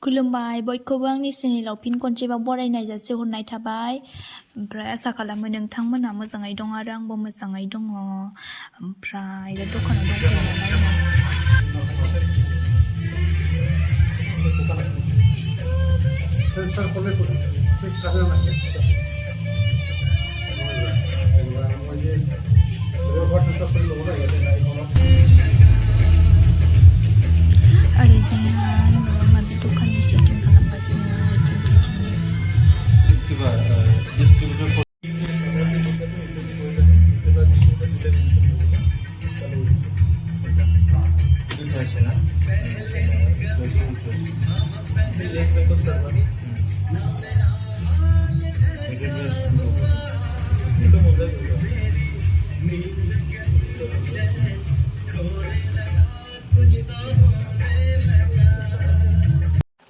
खुलुमबाय बयखौबो आंनि चेनेलाव फिन खनसेबाव बरायनाय जासिहरनाय थाबाय। ओमफ्राय आसा खालामो नोंथांमोना मोजाङै दं आरो आंबो मोजाङै दङ। ओमफ्राय बे दखानाव दंफैयो माबि दखाननि सेटिं खालामगासिनो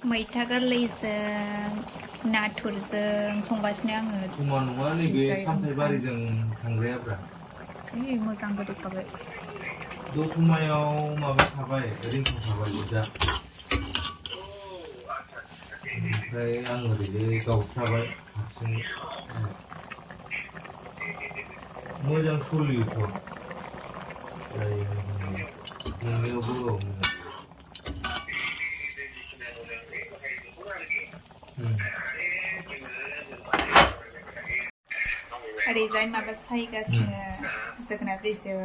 मैथा गोरलैजों नाथुरजों संगासिनो आङो। समा नङा नैबे सामथाइबारिजों थांग्रायाब्रा। मोजां गोदौखाबाय। दतमायाव माबा थाबाय रिंखां थाबाय दा। ओमफ्राय आं ओरैजाय गावस्राबाय हारसिं। मोजां सोलियोथ'। नोंनियावबो औ मोजां। ओरैजाय माबा सायगासिनो जोगोनार बिजौ।